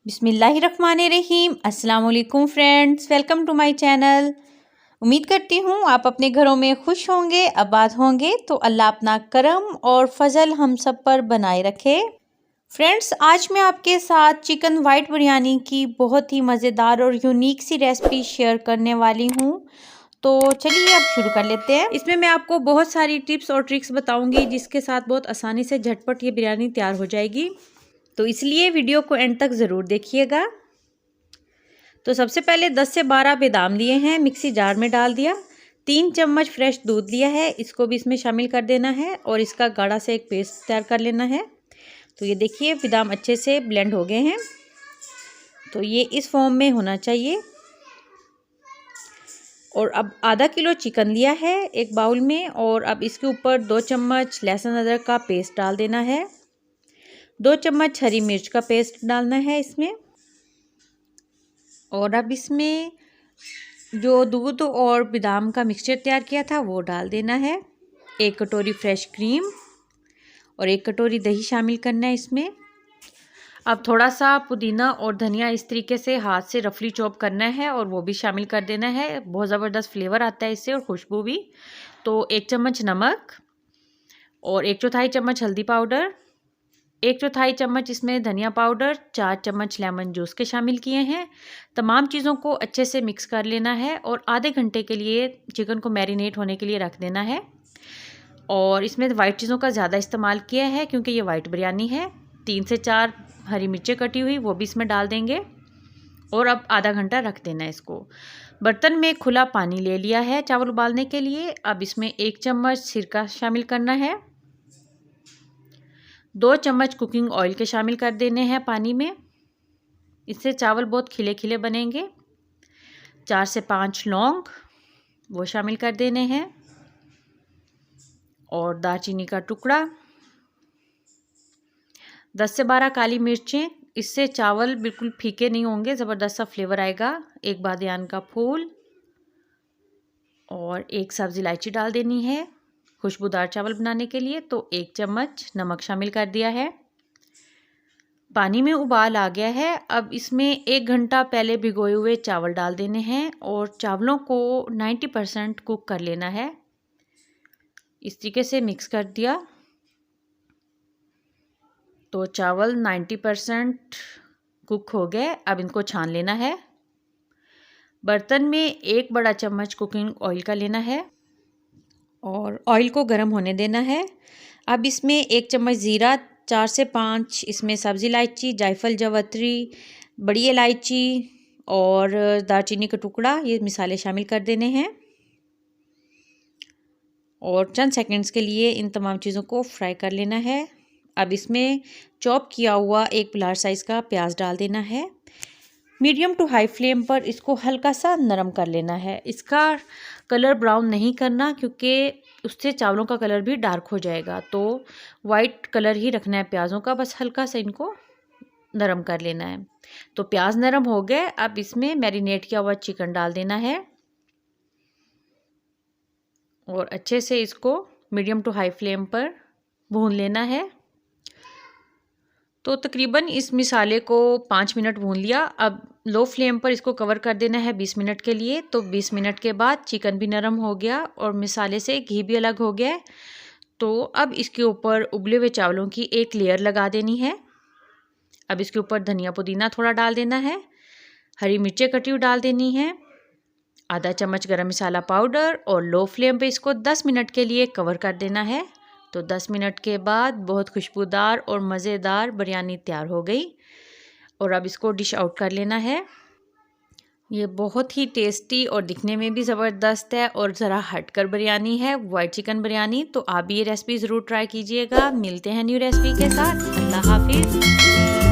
बिस्मिल्लाहिर्रहमानिर्रहीम। अस्सलाम वालेकुम friends, welcome to my channel. उम्मीद करती हूँ आप अपने घरों में खुश होंगे, आबाद होंगे। तो अल्लाह अपना करम और फजल हम सब पर बनाए रखे। फ्रेंड्स, आज मैं आपके साथ चिकन वाइट बिरयानी की बहुत ही मज़ेदार और यूनिक सी रेसिपी शेयर करने वाली हूँ। तो चलिए अब शुरू कर लेते हैं। इसमें मैं आपको बहुत सारी टिप्स और ट्रिक्स बताऊंगी जिसके साथ बहुत आसानी से झटपट ये बिरयानी तैयार हो जाएगी। तो इसलिए वीडियो को एंड तक ज़रूर देखिएगा। तो सबसे पहले 10 से 12 बादाम लिए हैं, मिक्सी जार में डाल दिया। 3 चम्मच फ्रेश दूध लिया है, इसको भी इसमें शामिल कर देना है और इसका गाढ़ा से एक पेस्ट तैयार कर लेना है। तो ये देखिए बादाम अच्छे से ब्लेंड हो गए हैं। तो ये इस फॉर्म में होना चाहिए। और अब आधा किलो चिकन लिया है एक बाउल में, और अब इसके ऊपर 2 चम्मच लहसुन अदरक का पेस्ट डाल देना है। 2 चम्मच हरी मिर्च का पेस्ट डालना है इसमें। और अब इसमें जो दूध और बादाम का मिक्सचर तैयार किया था वो डाल देना है। 1 कटोरी फ्रेश क्रीम और 1 कटोरी दही शामिल करना है इसमें। अब थोड़ा सा पुदीना और धनिया इस तरीके से हाथ से रफली चॉप करना है और वो भी शामिल कर देना है। बहुत ज़बरदस्त फ्लेवर आता है इससे और खुशबू भी। तो 1 चम्मच नमक और 1/4 चम्मच हल्दी पाउडर, 1/4 चम्मच इसमें धनिया पाउडर, 4 चम्मच लेमन जूस के शामिल किए हैं। तमाम चीज़ों को अच्छे से मिक्स कर लेना है और आधे घंटे के लिए चिकन को मैरिनेट होने के लिए रख देना है। और इसमें वाइट चीज़ों का ज़्यादा इस्तेमाल किया है क्योंकि ये वाइट बिरयानी है। 3 से 4 हरी मिर्चें कटी हुई वो भी इसमें डाल देंगे और अब आधा घंटा रख देना है इसको। बर्तन में खुला पानी ले लिया है चावल उबालने के लिए। अब इसमें 1 चम्मच सिरका शामिल करना है। 2 चम्मच कुकिंग ऑयल के शामिल कर देने हैं पानी में। इससे चावल बहुत खिले खिले बनेंगे। 4 से 5 लौंग वो शामिल कर देने हैं और दालचीनी का टुकड़ा, 10 से 12 काली मिर्चें। इससे चावल बिल्कुल फीके नहीं होंगे, ज़बरदस्त सा फ्लेवर आएगा। 1 बादियान का फूल और 1 सब्ज़ इलायची डाल देनी है खुशबूदार चावल बनाने के लिए। तो 1 चम्मच नमक शामिल कर दिया है। पानी में उबाल आ गया है। अब इसमें 1 घंटा पहले भिगोए हुए चावल डाल देने हैं और चावलों को 90% कुक कर लेना है। इस तरीके से मिक्स कर दिया तो चावल 90% कुक हो गए। अब इनको छान लेना है। बर्तन में 1 बड़ा चम्मच कुकिंग ऑयल का लेना है और ऑयल को गर्म होने देना है। अब इसमें 1 चम्मच ज़ीरा, 4 से 5 इसमें सब्ज़ इलायची, जायफल, जावित्री, बड़ी इलायची और दालचीनी का टुकड़ा, ये मिसाले शामिल कर देने हैं और चंद सेकंड्स के लिए इन तमाम चीज़ों को फ्राई कर लेना है। अब इसमें चॉप किया हुआ 1 लार्ज साइज़ का प्याज डाल देना है। मीडियम टू हाई फ्लेम पर इसको हल्का सा नरम कर लेना है। इसका कलर ब्राउन नहीं करना क्योंकि उससे चावलों का कलर भी डार्क हो जाएगा। तो वाइट कलर ही रखना है प्याज़ों का, बस हल्का सा इनको नरम कर लेना है। तो प्याज नरम हो गए। अब इसमें मैरिनेट किया हुआ चिकन डाल देना है और अच्छे से इसको मीडियम टू हाई फ्लेम पर भून लेना है। तो तकरीबन इस मिसाले को 5 मिनट भून लिया। अब लो फ्लेम पर इसको कवर कर देना है 20 मिनट के लिए। तो 20 मिनट के बाद चिकन भी नरम हो गया और मिसाले से घी भी अलग हो गया। तो अब इसके ऊपर उबले हुए चावलों की एक लेयर लगा देनी है। अब इसके ऊपर धनिया पुदीना थोड़ा डाल देना है। हरी मिर्चें कटी हुई डाल देनी है। आधा चम्मच गरम मसाला पाउडर और लो फ्लेम पे इसको 10 मिनट के लिए कवर कर देना है। तो 10 मिनट के बाद बहुत खुशबूदार और मज़ेदार बिरयानी तैयार हो गई और अब इसको डिश आउट कर लेना है। ये बहुत ही टेस्टी और दिखने में भी ज़बरदस्त है और ज़रा हटकर बिरयानी है, वाइट चिकन बिरयानी। तो आप भी ये रेसिपी ज़रूर ट्राई कीजिएगा। मिलते हैं न्यू रेसिपी के साथ। अल्लाह हाफिज़।